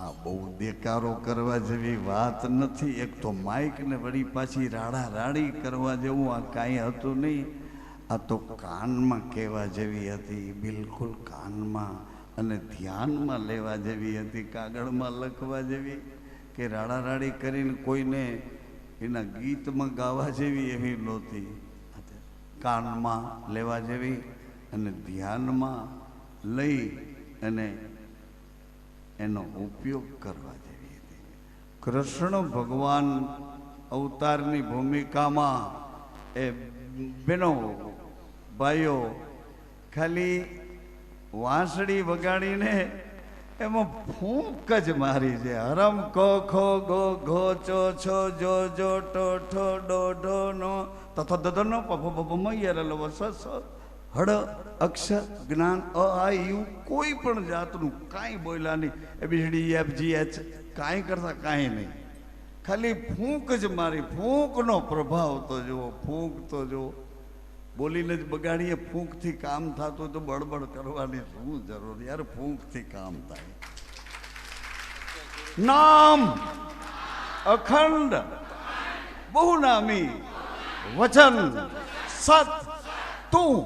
આ બહુ દેકારો કરવા જેવી વાત નથી. એક તો માઇક ને વળી પાછી રાડા રાડી કરવા જેવું આ કાંઈ હતું નહીં. આ તો કાનમાં કહેવા જેવી હતી, બિલકુલ કાનમાં અને ધ્યાનમાં લેવા જેવી હતી, કાગળમાં લખવા જેવી કે રાડા રાડી કરીને કોઈને એના ગીતમાં ગાવા જેવી એવી નહોતી. કાનમાં લેવા જેવી અને ધ્યાનમાં લઈ અને એનો ઉપયોગ કરવા જેવી હતી. કૃષ્ણ ભગવાન અવતારની ભૂમિકામાં એ બેનો ભાઈઓ ખાલી વાંસળી વગાડીને એમાં ફૂંક જ મારી છે. હરમ કો ખો ગો ઘો ચો છો જો જો ટો ઠો ડો ઢો નો તથો દધો નો પફો પફો મયર લવ સ હળ અક્ષર જ્ઞાન અ આ યુ કોઈ પણ જાતનું કાંઈ બોલ્યા નહીં. એબીસીડી એફ જી એચ કાંઈ કરતા કાંઈ નહીં, ખાલી ફૂંક જ મારી. ફૂંકનો પ્રભાવ તો જુઓ, ફૂંક તો જુઓ. બોલીને જ બગાડીએ. ફૂંકથી કામ થતું તો બળબડ કરવાની શું જરૂર યાર? ફૂંકથી કામ થાય. નામ અખંડ બહુનામી વચન સત તું,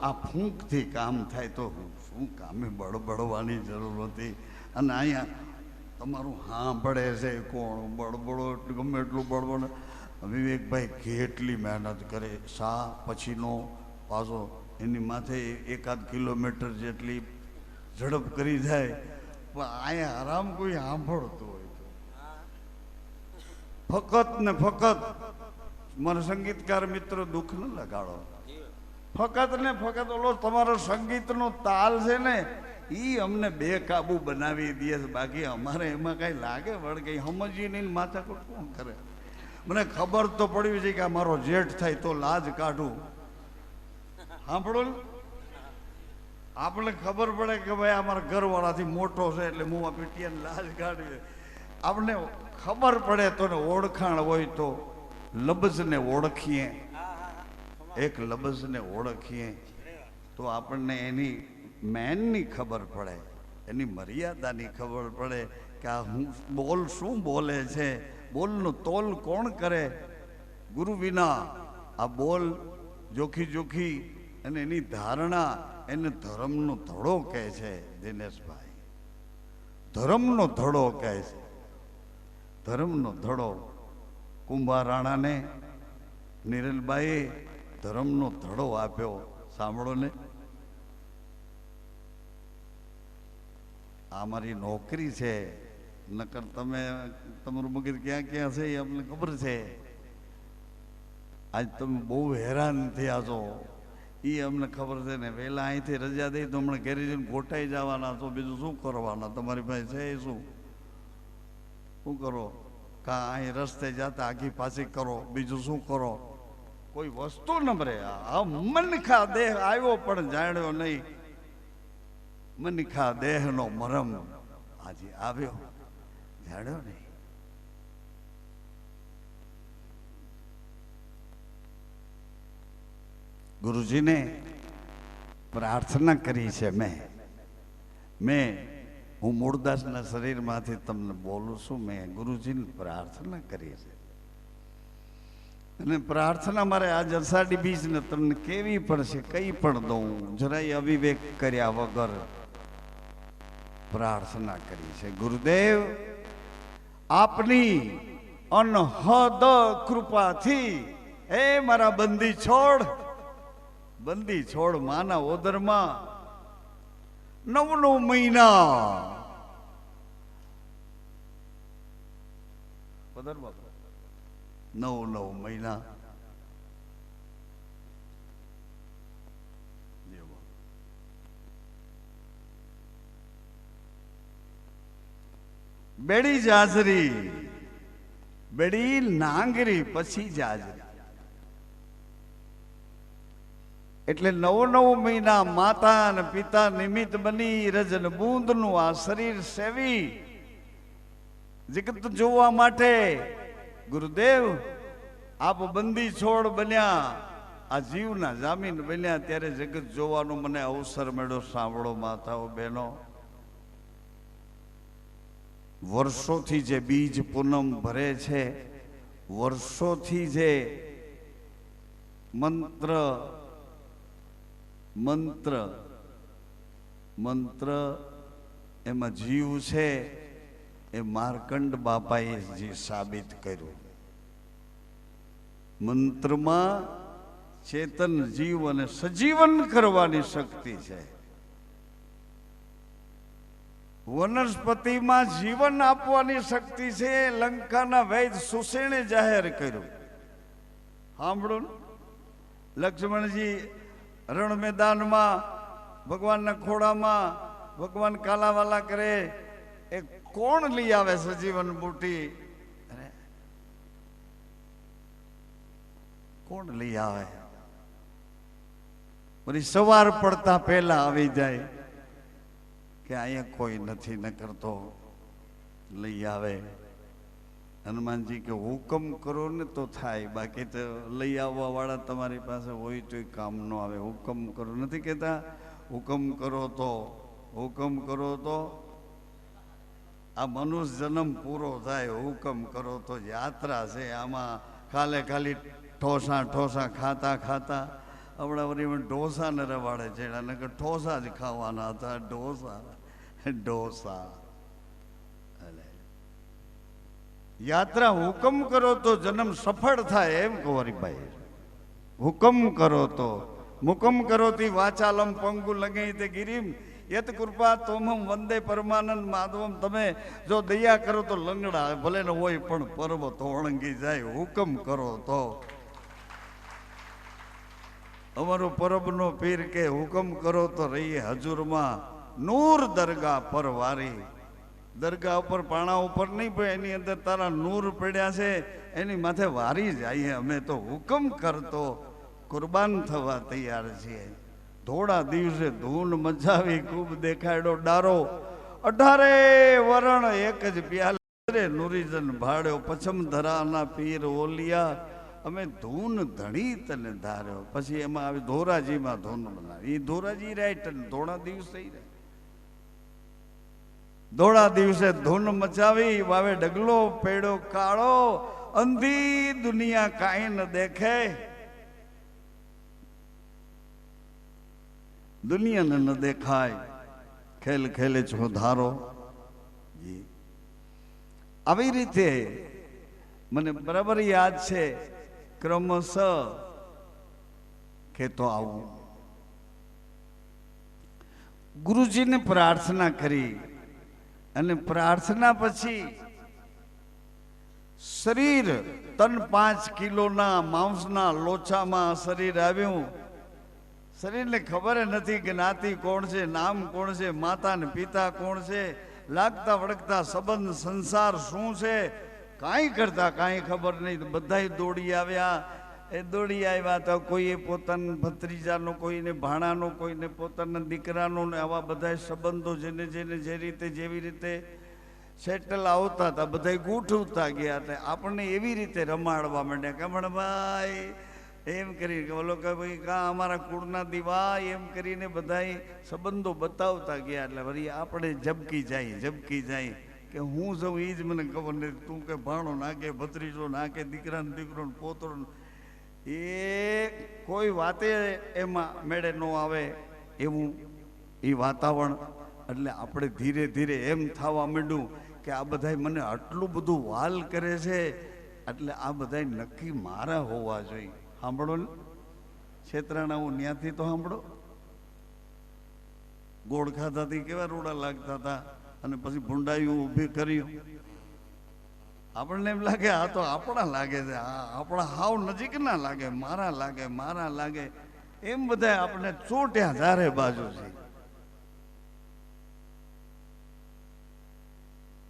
આ ફૂંકથી કામ થાય તો શું કામે બળબડવાની જરૂર હતી? અને અહીંયા તમારું સાંભળે છે કોણ? બળબડો ગમે એટલું બળબડ. વિવેકભાઈ કેટલી મહેનત કરે, શા પછીનો પાછો એની માથે 1-1 કિલોમીટર જેટલી ઝડપ કરી જાય, પણ અહીંયા આરામ કોઈ સાંભળતું હોય તો ફકત ને ફકત. મારા સંગીતકાર મિત્રો દુઃખ ન લગાડો. ફકત ને ફકત ઓલો તમારો સંગીતનો તાલ છે ને એ અમને બેકાબુ બનાવી દે છે. બાકી અમારે એમાં કઈ લાગે વળગે સમજી નહીં, માથા કોણ કરે? મને ખબર તો પડવી છે કે આ મારો જેઠ થાય તો લાજ કાઢું. સાંભળો ને, આપણે ખબર પડે કે ભાઈ અમારા ઘરવાળાથી મોટો છે એટલે હું આ પીટીયાને લાજ કાઢવી. આપણે ખબર પડે તો ને ઓળખાણ હોય તો લબજને ઓળખીએ, એક લબજને ઓળખીએ તો આપણને એની મેનની ખબર પડે, એની મર્યાદાની ખબર પડે કે આ હું બોલ શું બોલે છે, બોલનું તોલ કોણ કરે? ગુરુ વિના આ બોલ જોખી જોખી અને એની ધારણા એને ધર્મનો ધડો કહે છે. દિનેશભાઈ, ધર્મનો ધડો કહે છે. ધર્મનો ધડો કુંભારાણાને નિરલબાઈએ ધર્મનો ધડો આપ્યો. સાંભળો ને, આ મારી નોકરી છે, નકર તમે તમારું મગજ ક્યાં ક્યાં છે એ અમને ખબર છે. આજ તમે બહુ હેરાન થયા છો એ અમને ખબર છે ને. વહેલા અહીંથી રજા દઈ તો હમણાં ઘેરી જઈને ગોઠાઈ જવાના છો. બીજું શું કરવાના? તમારી પાસે છે શું કરો? કાં અહીં રસ્તે જતા આખી પાછી કરો, બીજું શું કરો? કોઈ વસ્તુ ન મળે. આ મનખા દેહ આવ્યો પણ જાણ્યો નહીં. મનખા દેહનો મરમ આજે આવ્યો, જાણ્યો નહીં. ગુરુજીને પ્રાર્થના કરી છે. હું મૂળદાસના શરીરમાંથી તમને બોલું છું. મેં ગુરુજીને પ્રાર્થના કરી છે અને પ્રાર્થના મારે આજ અષાઢી બીજને તમને કેવી પડશે, કઈ પણ દઉં. જરાય અવિવેક કર્યા વગર પ્રાર્થના કરી છે. ગુરુદેવ, આપની અનહદ કૃપાથી હે મારા બંદી છોડ માના ઓદરમાં 9 મહિના પદર બાપા 9 મહિના બેડી જાજરી, બેડી નાંગરી પછી જાજરી. એટલે 9 મહિના માતા અને પિતા નિમિત્ત બની રજન બૂંદનું આ શરીર સેવી જગત જોવા માટે ગુરુદેવ આપ બંદી છોડ બન્યા, આ જીવના જામીન બન્યા ત્યારે જગત જોવાનો મને અવસર મળ્યો. સાંભળો માતાઓ બહેનો, વર્ષોથી જે બીજ પૂનમ ભરે છે, વર્ષોથી જે મંત્ર મંત્ર મંત્ર એમાં જીવ છે, એ માર્કંડ બાપાએ જે સાબિત કર્યું. મંત્રમાં ચેતન જીવ અને સજીવન કરવાની શક્તિ છે. વનસ્પતિમાં જીવન આપવાની શક્તિ છે. લંકાના વૈદ સુસેણે જાહેર કર્યું. સાંભળો, લક્ષ્મણજી રણ મેદાનમાં ભગવાનના ખોડામાં ભગવાન કાલાવાલા કરે, એ કોણ લઈ આવે સજીવન બુટી? કોણ લઈ આવે? પછી સવાર પડતા પહેલા આવી જાય કે અહીંયા કોઈ નથી, ન કરતો લઈ આવે. હનુમાનજી કે હુકમ કરો ને તો થાય, બાકી તો લઈ આવવા વાળા તમારી પાસે હોય તો કામ ન આવે. હુકમ કરો નથી કહેતા, હુકમ કરો તો, હુકમ કરો તો આ મનુષ્ય જન્મ પૂરો થાય. હુકમ કરો તો યાત્રા છે, આમાં ખાલી ઠોસા ઠોસા ખાતા ખાતા હમણાં વળી ઢોસા ને રવાડે છે, નકર ઠોસા જ ખાવાના હતા. ઢોસા ઢોસા યાત્રા. હુકમ કરો તો જન્મ સફળ થાય એમ કુંવરીબાઈ. હુકમ કરો તો, મુકમ કરોતી વાચાલમ પંગુ લગે તે ગિરિમ યત કૃપા તોમમ વંદે પરમાનંદ માધવમ. તમે જો દયા કરો તો લંગડા ભલે ન હોય પણ પર્વત ઓળંગી જાય. હુકમ કરો તો. અમારો પરબનો પીર કે હુકમ કરો તો રહીએ હજુરમાં નૂર દરગાહ પર વારી. દરગાહ ઉપર પાણા ઉપર નહીં, પણ એની અંદર તારા નૂર પડ્યા છે, એની માથે વારી જઈએ અમે તો. હુકમ કરતો કુરબાન થવા તૈયાર છીએ. થોડા દિવસે ધૂન મચાવી ખૂબ દેખાડ્યો ડારો. 18 વરણ એક જ પ્યાલે નુરીજન ભાડ્યો. પછમ ધરાના પીર ઓલિયા અમે ધૂન ધણી તને ધાર્યો. પછી એમાં આવી ધોરાજીમાં ધૂન બનાવી. એ ધોરાજી રાઈટ. થોડા દિવસ થઈ રહ્યા, થોડા દિવસે ધૂન મચાવી. વાવે ડગલો પેડો કાળો. અંધી દુનિયા કાંઈ ન દેખે, દુનિયાને ન દેખાય. ખેલ ખેલે છો ધારો. જી આવી રીતે મને બરાબર યાદ છે. ક્રમશ કે તો આવું ગુરુજીને પ્રાર્થના કરી, અને પ્રાર્થના પછી શરીર તન 5 કિલોના માંસના લોચામાં શરીર આવ્યું. શરીરને ખબર નથી કે જ્ઞાતિ કોણ છે, નામ કોણ છે, માતા ને પિતા કોણ છે, લાગતા વળગતા સંબંધ સંસાર શું છે, કાંઈ કરતા કાંઈ ખબર નહીં. બધાય દોડી આવ્યા. એ દોડી આવ્યા તો કોઈએ પોતાના ભત્રીજાનો, કોઈને ભાણાનો, કોઈને પોતાના દીકરાનો, ને આવા બધા સંબંધો જેને જેને જે રીતે જેવી રીતે સેટલ આવતા હતા બધા ગોઠવતા ગયા. એટલે આપણને એવી રીતે રમાડવા માંડ્યા કે ભાઈ એમ કરીને, બોલો કે ભાઈ કાં અમારા કુળના દીવા એમ કરીને બધા સંબંધો બતાવતા ગયા. એટલે વળી આપણે ઝબકી જાય કે હું સૌ એ જ મને ખબર નથી. તું કે ભાણો નાખે, ભત્રીજો નાખે, દીકરાનો દીકરો પોતરો, એ કોઈ વાતે એમાં મેળે ન આવે એવું એ વાતાવરણ. એટલે આપણે ધીરે ધીરે એમ થવા માંડ્યું કે આ બધા મને આટલું બધું વાલ કરે છે, એટલે આ બધા નક્કી મારા હોવા જોઈએ. સાંભળો ને, છેતરાણા હું ત્યાંથી તો સાંભળો. ગોળ ખાતાથી કેવા રોડા લાગતા હતા, અને પછી ભૂંડાયું ઊભી કર્યું. આપણને એમ લાગે આ તો આપણા લાગે છે, આપણા હાવ નજીક ના લાગે, મારા લાગે એમ બધા આપણે ચોટ્યા ચારે બાજુ છે.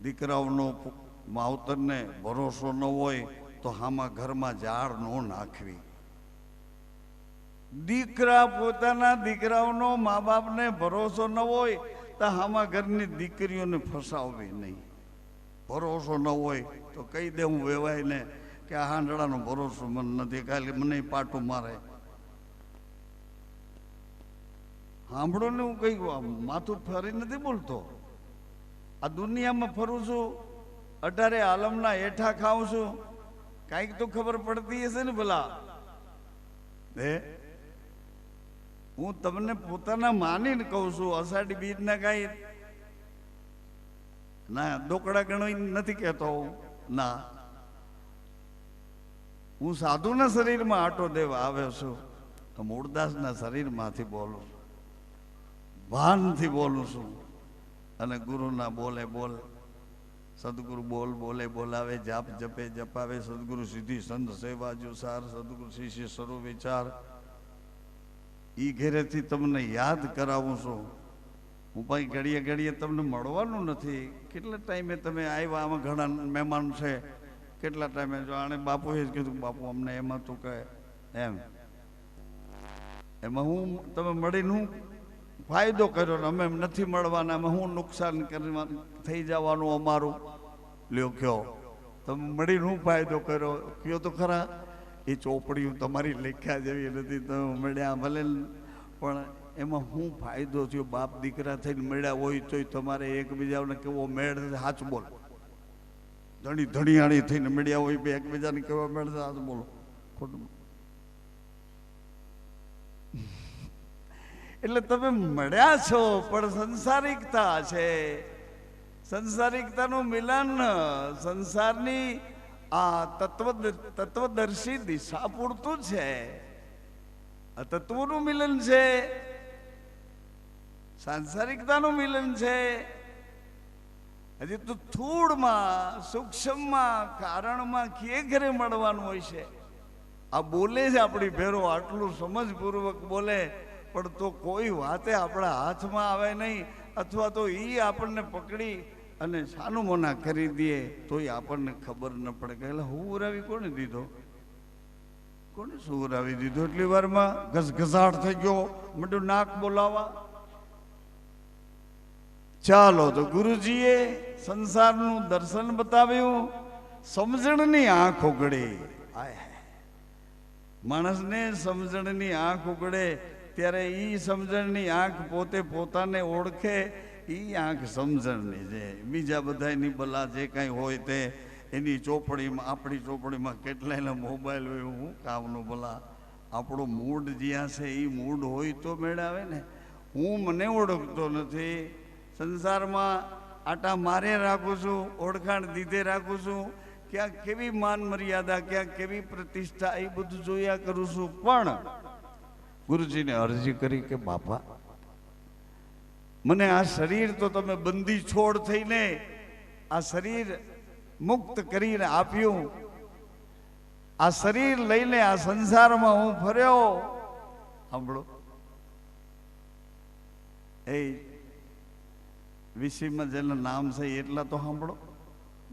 દીકરાઓનો માવતરને ભરોસો ન હોય તો હામાં ઘરમાં ઝાડ ન નાખવી. દીકરા પોતાના દીકરાઓનો મા બાપને ભરોસો ન હોય તો હામાં ઘરની દીકરીઓને ફસાવવી નહીં. ભરોસો ન હોય તો કહી દે હું વેવાય ને કે આ હાંડળાનો ભરોસો મને નથી, ખાલી મને પાટું મારે. સાંભળો ને, હું કઈ માથું ફરી નથી બોલતો. આ દુનિયામાં ફરું છું, 18 આલમના હેઠા ખાઉં છું, કાંઈક તો ખબર પડતી હશે ને ભલા. હું તમને પોતાના માનીને કહું છું, અષાઢી બીજના કાંઈ ના દોકડા ગણો નથી કહેતો ના. હું સાધુના શરીરમાં આટો દેવા આવ્યો છું, તો મૂળદાસના શરીરમાંથી બોલું, ભાનથી બોલું છું. અને ગુરુના બોલે બોલ, સદગુરુ બોલ બોલે બોલાવે, જાપ જપે જપાવે, સદગુરુ સીધી સંત સેવા જુસાર, સદગુરુ શિષ્ય સર્વ વિચાર. ઈ ઘેરેથી તમને યાદ કરાવું છું. હું ભાઈ ઘડીએ ઘડીએ તમને મળવાનું નથી. કેટલા ટાઈમે તમે આવ્યા, આમાં ઘણા મહેમાન છે, કેટલા ટાઈમે જો આણે બાપુએ જ કીધું, બાપુ અમને એમાં તું કહે એમાં હું તમે મળીને હું ફાયદો કર્યો ને અમે નથી મળવાના, એમાં હું નુકસાન કરવા થઈ જવાનું અમારું. લ્યો કયો તમે મળીને હું ફાયદો કર્યો કયો તો ખરા. એ ચોપડીઓ તમારી લેખ્યા જેવી નથી, તમે મળ્યા ભલે, પણ એમાં શું ફાયદો થયો? બાપ દીકરા થઈને મળ્યા હોય તોય તમારે એકબીજાને કેવો મેળ સાચું બોલો. ધણી ધણીયાણી થઈને મળ્યા હોય એકબીજાને કેવા મેળ સાચું બોલો, ખોટું. એટલે તમે મળ્યા છો, પણ સંસારિકતા છે, સંસારિકતાનું મિલન, સંસારની આ તત્વદર્શી દિશા પૂરતું છે. આ તત્વનું મિલન છે, સાંસારિકતાનું મિલન છે. હજી તો સ્થૂળમાં, સૂક્ષ્મમાં, કારણમાં કે ઘરે મળવાનું હોય છે. આ બોલે છે આપણી ભેરો, આટલું સમજપૂર્વક બોલે, પણ તો કોઈ વાતે આપણા હાથમાં આવે નહીં, અથવા તો એ આપણને પકડી અને સાનું મોના કરી દે તોય આપણને ખબર ન પડે કે એટલે હુવરાવી કોને દીધો, કોને સુવરાવી દીધો. એટલી વારમાં ઘસઘસાટ થઈ ગયો, મોટું નાક બોલાવા. ચાલો તો ગુરુજીએ સંસારનું દર્શન બતાવ્યું, સમજણની આંખ ઉગડી. માણસને સમજણની આંખ ઉગડે ત્યારે ઈ સમજણની આંખ પોતે પોતાને ઓળખે, ઈ આંખ સમજણની છે. બીજા બધાની બલા જે કાંઈ હોય તે એની ચોપડીમાં, આપણી ચોપડીમાં કેટલાયના મોબાઈલ હોય, હું કામનું ભલા. આપણો મૂડ જ્યાં છે એ મૂડ હોય તો મેળાવે ને. હું મને ઓળખતો નથી, સંસારમાં આટા મારે રાખું છું, ઓળખાણ દીધે રાખું છું, ક્યાંક કેવી માન મર્યાદા, ક્યાંક કેવી પ્રતિષ્ઠા, એ બધું જોયા કરું છું. પણ ગુરુજીને અરજી કરી કે બાપા મને આ શરીર તો તમે બંદી છોડ થઈને આ શરીર મુક્ત કરીને આપ્યું, આ શરીર લઈને આ સંસારમાં હું ફર્યો. સાંભળો, એ વીસીમાં જેના નામ છે એટલા તો સાંભળો.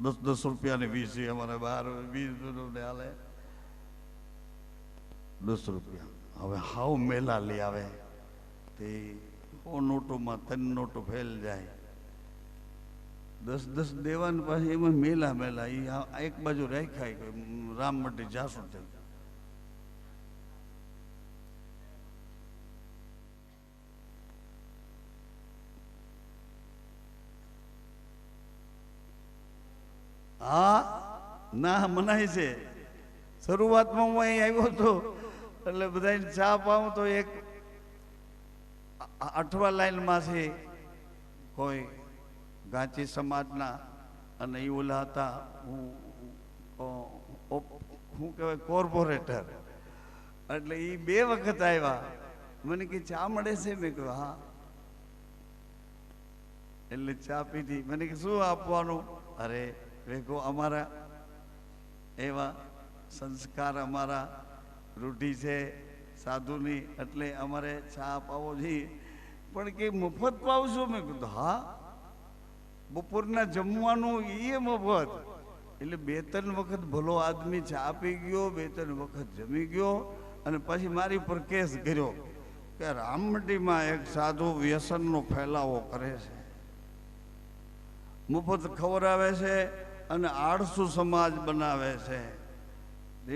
10-10 રૂપિયાની વીસી અમારે 12-20 હાલે, 10 રૂપિયા. હવે હાવ મેલા લઈ આવે તે નોટોમાં 3 નોટો ફેલ જાય, 10-10 દેવાની પાસે એમાં મેલા મેલા એ એક બાજુ રાખાય, રામ માટે જાસુ થઈ. હા ના મનાય છે. શરૂઆતમાં હું અહીં આવ્યો હતો એટલે બધાને ચા પાઉં તો એક 8 લાઈનમાં છે કોઈ ગાંચી સમાજના, અને એ ઓલા હતા શું કહેવાય કોર્પોરેટર. એટલે એ 2 વખત આવ્યા. મને કે ચા મળે છે? મેં કહ્યું હા. એટલે ચા પીધી. મને કે શું આપવાનું? અરે વેગો અમારા એવા સંસ્કાર, અમારા રૂઢિ છે સાધુની, એટલે અમારે ચા પાવો જોઈએ. પણ કે મફત પાવશો? મેં કીધું હા. બપોરના જમવાનું એ મફત. એટલે 2-3 વખત ભલો આદમી ચા પી ગયો, 2-3 વખત જમી ગયો, અને પછી મારી પર કેસ કર્યો કે રામમંડીમાં એક સાધુ વ્યસનનો ફેલાવો કરે છે, મફત ખવડાવે છે અને આળસુ સમાજ બનાવે છે.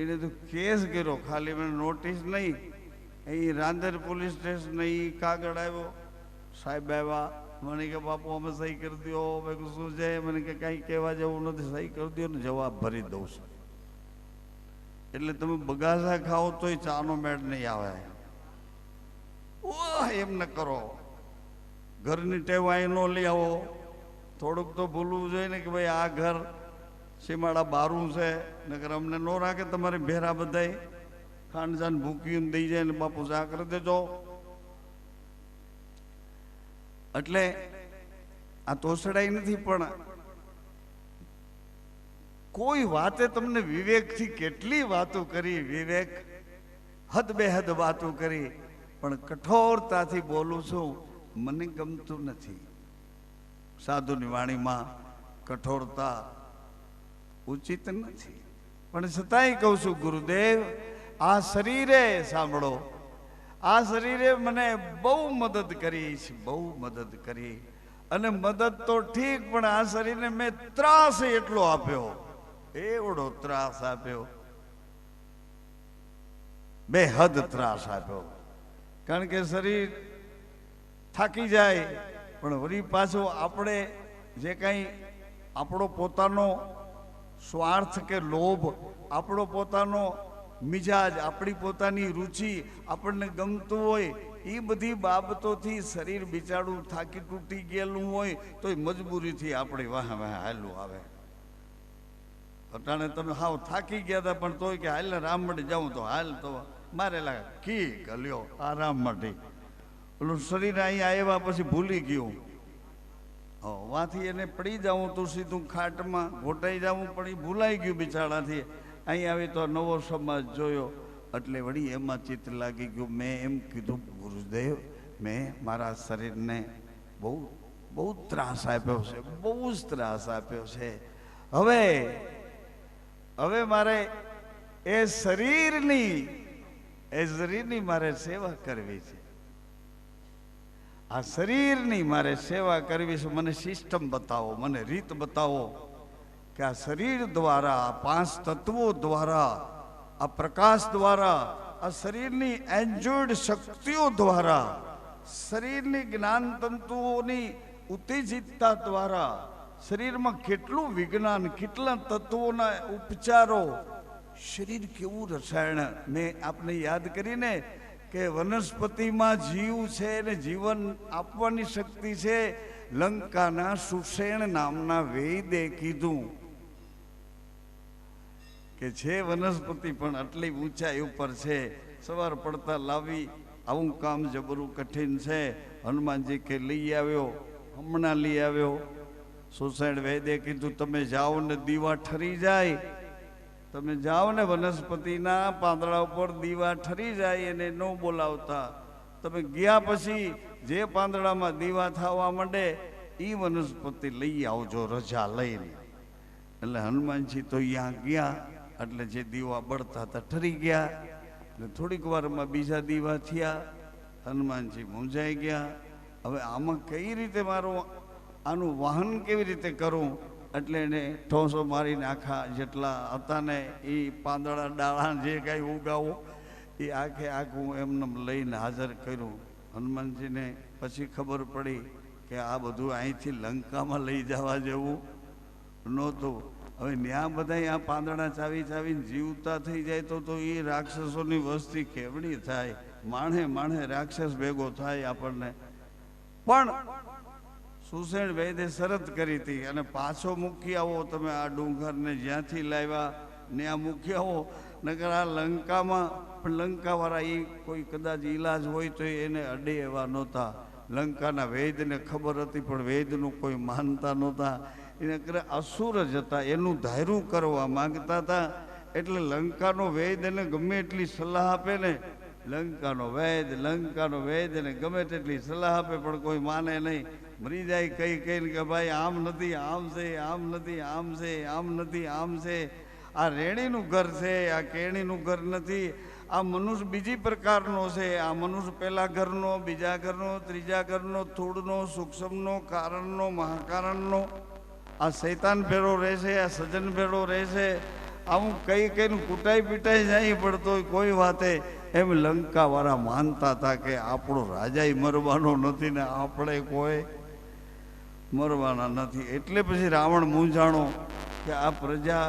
એને તો કેસ કર્યો, ખાલી મને નોટિસ નહીં, અહીં રાંદેર પોલીસ સ્ટેશન એ કાગળ આવ્યો, સાહેબ આવ્યા, મને કે બાપુ અમે સહી કરી દો. મેં કીધું શું છે? મને કે કાંઈ કહેવા જેવું નથી, સહી કરી દો ને જવાબ ભરી દઉં છું. એટલે તમે બગાસા ખાઓ તોય ચાનો મેળ નહીં આવે. એમ ન કરો. ઘરની ટેવ અહીં ન લઈ આવો. થોડુંક તો ભૂલવું જોઈએ ને કે ભાઈ આ ઘર સીમાડા બારું છે, નકર અમને ન રાખે તમારી ભેરા બધાય ખાંડ જાન ભૂક્યું દઈ જાય ને બાપુ ચા કરી દેજો. એટલે આ તોસડાઈ નથી, પણ કોઈ વાતે તમને વિવેકથી કેટલી વાતો કરી, વિવેક હદ બેહદ વાતો કરી, પણ કઠોરતાથી બોલું છું મને ગમતું નથી. સાધુની વાણીમાં કઠોરતા ઉચિત નથી, પણ છતાંય કહું છું ગુરુદેવ આ શરીરે સાંભળો, આ શરીરે મને બહુ મદદ કરી છે, બહુ મદદ કરી. અને મદદ તો ઠીક, પણ આ શરીરને મેં ત્રાસ એટલો આપ્યો, એવડો ત્રાસ આપ્યો, બેહદ ત્રાસ આપ્યો. કારણ કે શરીર થાકી જાય, પણ વળી પાછો આપણે જે કાંઈ આપણો પોતાનો સ્વાર્થ કે લોભ, આપણો પોતાનો મિજાજ, આપણી પોતાની રુચિ, આપણને ગમતું હોય એ બધી બાબતોથી શરીર બિચારું થાકી તૂટી ગયેલું હોય તો મજબૂરીથી આપણી વાહ વાહ હાલું આવે. અટાણે તમે હાવ થાકી ગયા હતા, પણ તોય કે હાલ રામ માટે જાઉં તો હાલ, તો મારે લાગે કી ગલ્યો આરામ માટે. પેલું શરીર અહીંયા આવ્યા પછી ભૂલી ગયું, વાથી એને પડી જાઉં તો સીધું ખાટમાં ઘોટાઈ જાઉં, પણ એ ભૂલાઈ ગયું બિચારાથી. અહીં આવી તો નવો સમાજ જોયો, એટલે વળી એમાં ચિત્ત લાગી ગયું. મેં એમ કીધું ગુરુદેવ મેં મારા શરીરને બહુ બહુ ત્રાસ આપ્યો છે, બહુ જ ત્રાસ આપ્યો છે. હવે મારે એ શરીરની મારે સેવા કરવી છે. આ શરીરની મારે સેવા કરવી છે. મને સિસ્ટમ બતાવો, મને રીત બતાવો કે આ શરીર દ્વારા, આ 5 તત્વો દ્વારા, આ પ્રકાશ દ્વારા, આ શરીરની એન્જોયડ શક્તિઓ દ્વારા, શરીરની જ્ઞાન તંતુઓની ઉત્તેજિતતા દ્વારા શરીરમાં કેટલું વિજ્ઞાન, કેટલા તત્વોના ઉપચારો, શરીર કેવું રસાયણ. મેં આપને યાદ કરીને કે વનસ્પતિમાં જીવ છે ને જીવન આપવાની શક્તિ છે. લંકાના સુષેણ નામના વૈદે કીધું કે છે વનસ્પતિ પણ આટલી ઊંચાઈ ઉપર છે, સવાર પડતા લાવી આવું કામ જબરું કઠિન છે. હનુમાનજી કે લઈ આવ્યો, હમણાં લઈ આવ્યો. સુષેણ વૈદે કીધું તમે જાઓ ને દીવા ઠરી જાય, તમે જાઓ ને વનસ્પતિના પાંદડા ઉપર દીવા ઠરી જાય એને ન બોલાવતા. તમે ગયા પછી જે પાંદડામાં દીવા થવા માંડે એ વનસ્પતિ લઈ આવજો રજા લઈને. એટલે હનુમાનજી તો અહીંયા ગયા, એટલે જે દીવા બળતા હતા ઠરી ગયા. એટલે થોડીક વારમાં બીજા દીવા થયા. હનુમાનજી મૂંઝાઈ ગયા, હવે આમાં કઈ રીતે આનું વહન કેવી રીતે કરું? એટલે એને ઠોસો મારીને આખા જેટલા હતા ને એ પાંદડા ડાળા જે કાંઈ ઉગાવો એ આખે આખું એમને લઈને હાજર કર્યું. હનુમાનજીને પછી ખબર પડી કે આ બધું અહીંથી લંકામાં લઈ જવા જેવું નહોતું. હવે ત્યાં બધા આ પાંદડા ચાવીને જીવતા થઈ જાય તો એ રાક્ષસોની વસ્તી કેવડી થાય, માણે રાક્ષસ ભેગો થાય આપણને. પણ સુષેણ વૈદે શરત કરી હતી અને પાછો મૂકી આવો તમે આ ડુંગરને જ્યાંથી લાવ્યા ત્યાં મૂકી આવો, નકર આ લંકામાં. પણ લંકાવાળા એ કોઈ કદાચ ઈલાજ હોય તો એને અડે એવા નહોતા. લંકાના વૈદને ખબર હતી પણ વૈદનું કોઈ માનતા નહોતા. એને અસુર જ હતા, એનું ધાર્યું કરવા માંગતા હતા. એટલે લંકાનો વૈદ એને ગમે એટલી સલાહ આપે ને, લંકાનો વૈદ એને ગમે તેટલી સલાહ આપે પણ કોઈ માને નહીં. મરી જાય કહીને કે ભાઈ આમ નથી, આમ છે, આમ નથી, આમ છે, આમ નથી, આમ છે. આ રેણીનું ઘર છે, આ કેણીનું ઘર નથી. આ મનુષ્ય બીજી પ્રકારનો છે. આ મનુષ્ય પહેલા ઘરનો, બીજા ઘરનો, ત્રીજા ઘરનો, સ્થૂળનો, સૂક્ષ્મનો, કારણનો, મહાકારણનો. આ શૈતાન ભેળો રહેશે, આ સજ્જન ભેળો રહેશે. આવું કહીને કૂટાઈ પીટાઈ જાય પડતો કોઈ વાતે. એમ લંકાવાળા માનતા હતા કે આપણો રાજાય મરવાનો નથી ને આપણે કોઈ મરવાના નથી. એટલે પછી રાવણ મૂંઝાણો કે આ પ્રજા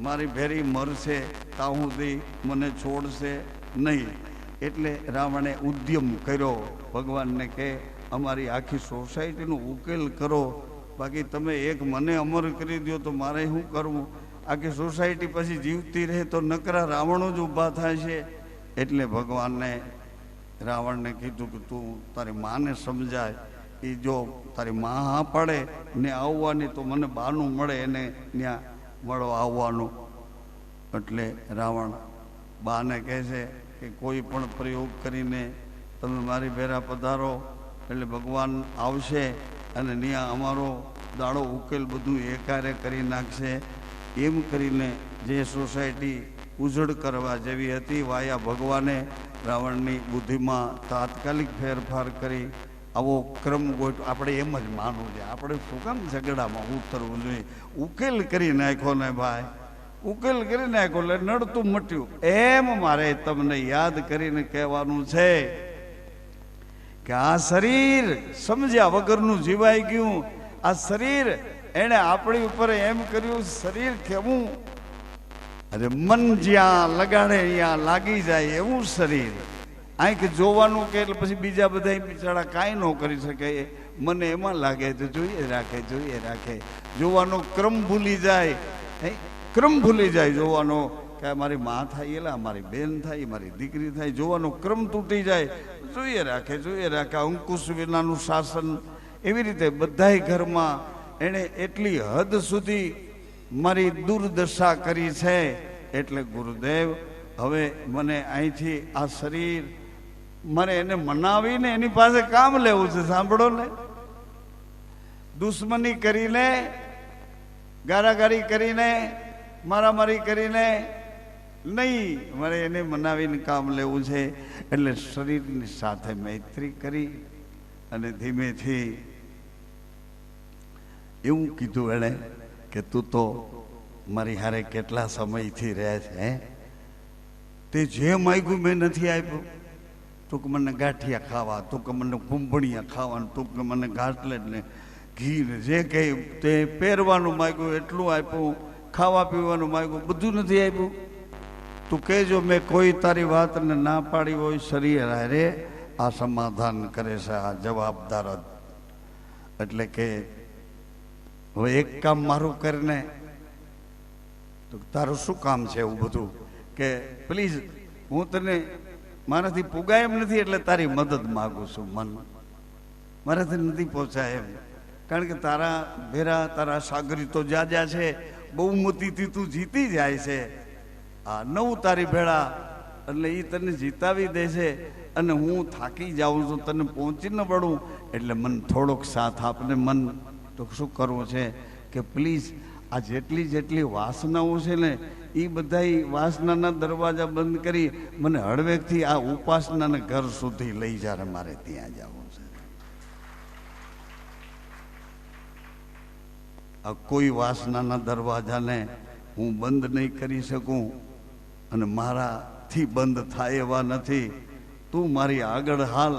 મારી ભેરી મરશે ત્યાં સુધી મને છોડશે નહીં. એટલે રાવણે ઉદ્યમ કર્યો, ભગવાનને કે અમારી આખી સોસાયટીનો ઉકેલ કરો, બાકી તમે એક મને અમર કરી દો તો મારે શું કરવું? આખી સોસાયટી પછી જીવતી રહે તો નકરા રાવણો જ ઊભા થાય છે. એટલે ભગવાનને રાવણને કીધું કે તું તારી માને સમજાય, એ જો તારી મા હા પાડે ને આવવાની તો મને બાનું મળે એને ત્યાં મળવા આવવાનું. એટલે રાવણ બાને કહે છે કે કોઈ પણ પ્રયોગ કરીને તમે મારી ભેરા પધારો એટલે ભગવાન આવશે અને ત્યાં અમારો દાડો ઉકેલ બધું એકારે કરી નાખશે. એમ કરીને જે સોસાયટી ઉજળ કરવા જેવી હતી વાયા ભગવાને રાવણની બુદ્ધિમાં તાત્કાલિક ફેરફાર કરી આવો ક્રમ ગોઠ. આપણે એમ જ માનવું છે, આપણે શું કામ ઝઘડામાં ઉતરવું જોઈએ? ઉકેલ કરી નાખ્યો ને ભાઈ, ઉકેલ કરી નાખ્યો એટલે નડતું મટ્યું. એમ મારે તમને યાદ કરીને કહેવાનું છે કે આ શરીર સમજ્યા વગરનું જીવાઈ ગયું. આ શરીર એણે આપણી ઉપર એમ કર્યું, શરીર કેવું, અરે મન જ્યાં લગાડે ત્યાં લાગી જાય એવું શરીર. આંખ જોવાનું કે એટલે પછી બીજા બધા બિચારા કાંઈ ન કરી શકે. મને એમાં લાગે તો જોઈએ રાખે. જોવાનો ક્રમ ભૂલી જાય, ક્રમ ભૂલી જાય જોવાનો કે મારી મા થાય એલા, મારી બેન થાય, મારી દીકરી થાય, જોવાનો ક્રમ તૂટી જાય. જોઈએ રાખે. અંકુશ વિનાનું શાસન. એવી રીતે બધાય ઘરમાં એણે એટલી હદ સુધી મારી દુર્દશા કરી છે. એટલે ગુરુદેવ હવે મને અહીંથી આ શરીર મારે એને મનાવીને એની પાસે કામ લેવું છે. સાંભળો ને, દુશ્મની કરીને, ગારાગારી કરીને, મારામારી કરીને નહીં, મારે એને મનાવીને કામ લેવું છે. એટલે શરીરની સાથે મૈત્રી કરી અને ધીમેથી એવું કીધું એણે કે તું તો મારી હારે કેટલા સમયથી રહે છે, તે જે માગ્યું મેં નથી આપ્યું. તું કે મને ગાંઠિયા ખાવા, તું કે મને કુંભણિયા ખાવાનું, તું કે મને ઘાટલેટ ને ઘી ને જે કંઈ તે પહેરવાનું માગ્યું એટલું આપ્યું, ખાવા પીવાનું માગ્યું બધું નથી આપ્યું. તું કહેજો મેં કોઈ તારી વાતને ના પાડી હોય. શરીર હારે આ સમાધાન કરે છે આ જવાબદાર જ. એટલે કે હવે એક કામ મારું કરીને, તો તારું શું કામ છે એવું બધું કે પ્લીઝ હું તને મારાથી પુગાય એમ નથી એટલે તારી મદદ માગું છું. મન મારાથી નથી પહોંચાય એમ, કારણ કે તારા ભેરા તારા સાગરી તો જ્યાં છે બહુમતીથી તું જીતી જાય છે. આ નવું તારી ભેળા એટલે એ તને જીતાવી દે છે અને હું થાકી જાઉં છું, તને પહોંચી ન પડું. એટલે મન થોડોક સાથ આપને. મન તો શું કરવું છે કે પ્લીઝ આ જેટલી વાસનાઓ છે ને એ બધા વાસનાના દરવાજા બંધ કરી મને હળવેકથી આ ઉપાસનાના ઘર સુધી લઈ જાય. મારે ત્યાં જવું છે. આ કોઈ વાસનાના દરવાજાને હું બંધ નહીં કરી શકું અને મારાથી બંધ થાય એવા નથી. તું મારી આગળ હાલ,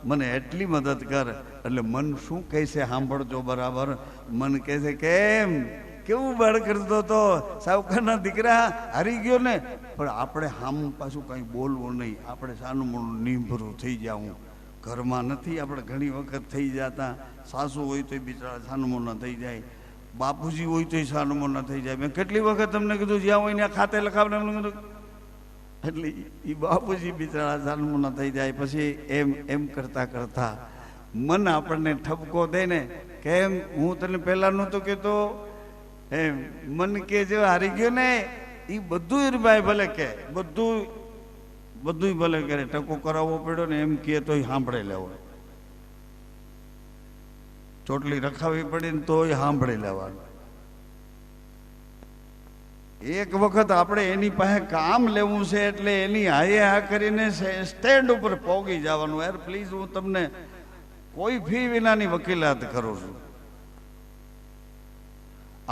મને એટલી મદદ કર. એટલે મન શું કહે છે સાંભળજો બરાબર. મન કહે છે કેમ કેવું બળ કરતો હતો, સાવકારના દીકરા હારી ગયો ને. પણ આપણે હામ પાછું કંઈ બોલવું નહીં, આપણે સાનું મોનું નિંભરું થઈ જાવું. ઘરમાં નથી આપણે ઘણી વખત થઈ જતા. સાસુ હોય તો બિચારા સાનું મોના થઈ જાય, બાપુજી હોય તો સાનું મોના થઈ જાય. મેં કેટલી વખત તમને કીધું જ્યાં હોય ત્યાં ખાતે લખાવને એમ કીધું. એટલે એ બાપુજી બિચારા સાનું મોના થઈ જાય. પછી એમ કરતા મન આપણને ઠપકો દે ને, કેમ હું તને પહેલા નહોતો કહેતો એમ. મન કે જે હારી ગયો ને એ બધું ભાઈ ભલે કે બધું ભલે કરે, ટકો કરાવવો પડ્યો ને એમ કે તો સાંભળી લેવો. ચોટલી રખાવી પડી ને તોય સાંભળી લેવાનું. એક વખત આપણે એની પાસે કામ લેવું છે એટલે એની હાયે હા કરીને સ્ટેન્ડ ઉપર પહોંચી જવાનું. યાર પ્લીઝ હું તમને કોઈ ફી વિનાની વકીલાત કરું છું.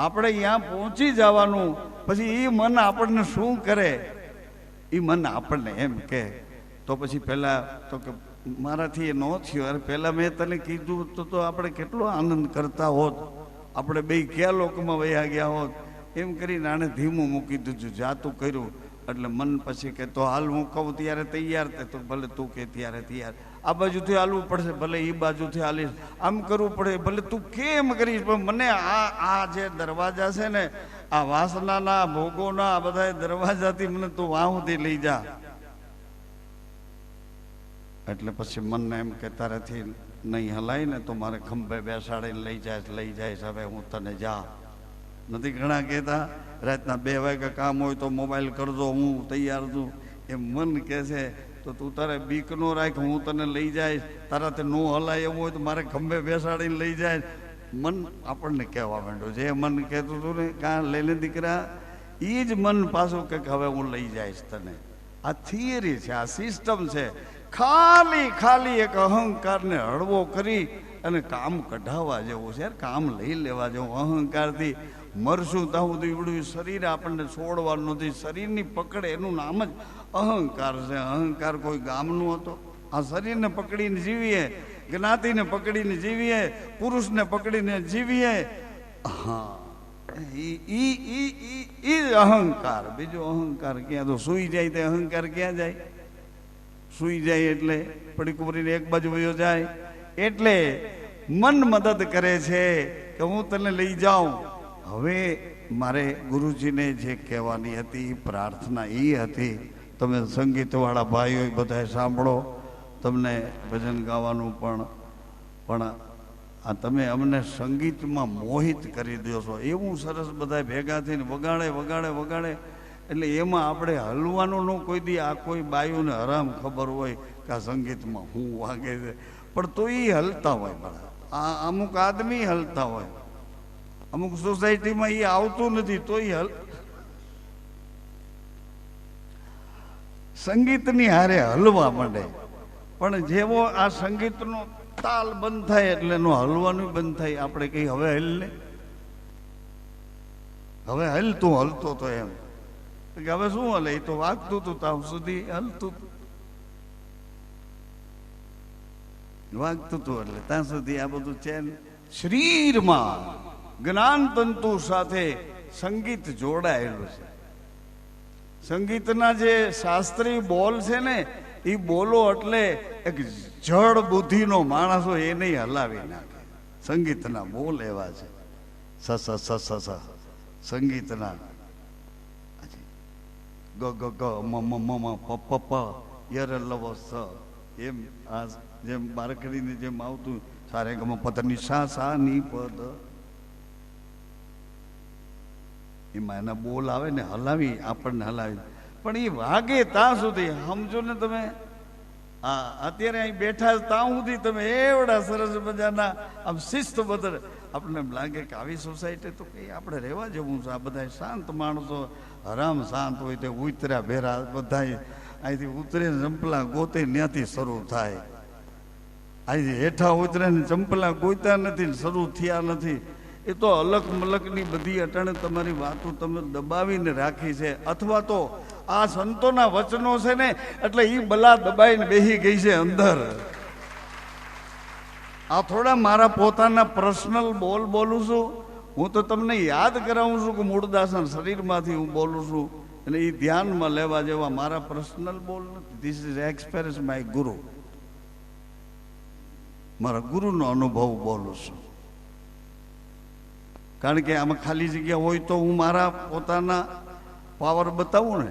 આપણે ત્યાં પહોંચી જવાનું. પછી એ મન આપણને શું કરે, એ મન આપણને એમ કે તો પછી પહેલા તો કે મારાથી એ ન થયો. અરે પહેલાં મેં તને કીધું તો આપણે કેટલો આનંદ કરતા હોત, આપણે બે કયા લોકમાં વયા ગયા હોત. એમ કરીને આણે ધીમું મૂકી દીધું, જાતું કર્યું. એટલે મન પછી કે તો હાલ હું કહું ત્યારે તૈયાર તે, તો ભલે તું કે ત્યારે તૈયાર. આ બાજુથી હાલવું પડશે, ભલે એ બાજુથી હાલીશ. આમ કરવું પડે, ભલે તું કેમ કરીશ, પણ મને આ જે દરવાજા છે ને, આ વાસનાના ભોગોના આ બધા દરવાજાથી મને તું વાહુથી લઈ જા. એટલે પછી મનને એમ કે તારાથી નહીં હલાય ને તો મારે ખંભે બેસાડીને લઈ જાય. હવે હું તને જા નથી ઘણા કહેતા, રાતના 2 વાગ્યા કામ હોય તો મોબાઈલ કરજો, હું તૈયાર છું. એમ મન કહે છે તો તું તારે બીક નો રાખ, હું તને લઈ જાય. તારાથી ન હલાય એવું હોય તો મારે ખંભે બેસાડીને લઈ જાય. મન આપણને કહેવા માંડ્યું, જે મન કહેતું હતું ને કાં લઈને દીકરા, એ જ મન પાછું કે હવે હું લઈ જઈશ તને. આ થિયરી છે, આ સિસ્ટમ છે. ખાલી એક અહંકારને હળવો કરી અને કામ કઢાવવા જેવું છે. કામ લઈ લેવા જેવું. અહંકારથી મરશું ત્યાં સુધી એવડું શરીર આપણને છોડવાનું નથી. શરીરની પકડ એનું નામ જ અહંકાર છે. અહંકાર કોઈ ગામનું હતો? આ શરીરને પકડીને જીવીએ, જ્ઞાતિને પકડીને જીવીએ, પુરુષને પકડીને જીવીએ. હા, ઈ અહંકાર. બીજો અહંકાર ક્યાં? તો સુઈ જાય તે અહંકાર ક્યાં જાય? સુઈ જાય એટલે પડીકુરીને એક બાજુ વયો જાય. એટલે મન મદદ કરે છે કે હું તને લઈ જાઉં. હવે મારે ગુરુજીને જે કહેવાની હતી પ્રાર્થના એ હતી, તમે સંગીતવાળા ભાઈઓ બધા સાંભળો. તમને ભજન ગાવાનું પણ આ તમે અમને સંગીતમાં મોહિત કરી દો છો. એવું સરસ બધા ભેગા થઈને વગાડે. એટલે એમાં આપણે હલવાનું ન કોઈ દી. આ કોઈ બાયુને હરામ ખબર હોય કે આ સંગીતમાં હું વાગે છે, પણ તો એ હલતા હોય. આ અમુક આદમી હલતા હોય, અમુક સોસાયટીમાં એ આવતું નથી તો એ સંગીતની હારે હલવા માંડે. પણ જેવો આ સંગીતનો તાલ બંધ થાય એટલે એનું હલવાનું બંધ થાય. આપણે કઈ હવે હલ ને, હવે હલ, તું હલતો તો એમ કે હવે શું હલે? એ તો વાગતું હતું ત્યાં સુધી હલતું હતું, વાગતું હતું એટલે ત્યાં સુધી આ બધું ચેન. શરીરમાં જ્ઞાન તંતુ સાથે સંગીત જોડાયેલું છે. સંગીતના જે શાસ્ત્રીય બોલ છે ને, એ બોલો એટલે એક જળ બુદ્ધિનો માણસ હોય એને હલાવી નાખે. સંગીતના બોલ એવા છે. સ સ સ સ સ સંગીતના ગ ગ ગ મ મ મ મ પ પ પ યર લવ સ, એમ આ જેમ બારકડીને જેમ આવતું સારે ગમ પતની સા સા ની પદ, એમાં એના બોલ આવે ને હલાવી, આપણને હલાવી. પણ એ વાગે ત્યાં સુધી સમજો ને તમે. અત્યારે અહીં બેઠા ત્યાં સુધી તમે એવડા સરસ મજાના આમ શિસ્તબદ્ધ. આપણને એમ લાગે કે આવી સોસાયટી તો કઈ આપણે રહેવા જેવું છે. આ બધા શાંત માણસો, હરામ શાંત હોય તે ઉતર્યા ભેરા બધા અહીંથી ઉતરે ને ચંપલા ગોતે ત્યાંથી શરૂ થાય. અહીંથી હેઠા ઉતરે ને ચંપલા ગોતા નથી, શરૂ થયા નથી. એ તો અલગ મલકની બધી અટાણે તમારી વાતો તમે દબાવીને રાખી છે. અથવા તો આ સંતોના વચનો છે ને એટલે એ બલા દબાઈને બેસી ગઈ છે અંદર. આ થોડા મારા પોતાના પર્સનલ બોલ બોલું છું. હું તો તમને યાદ કરાવું છું કે મૂળદાસન શરીરમાંથી હું બોલું છું. અને એ ધ્યાનમાં લેવા જેવા મારા પર્સનલ બોલ નથી. ધીસ ઇઝ એક્સપિરિયન્સ માય ગુરુ. મારા ગુરુનો અનુભવ બોલું છું. કારણ કે આમાં ખાલી જગ્યા હોય તો હું મારા પોતાના પાવર બતાવું ને.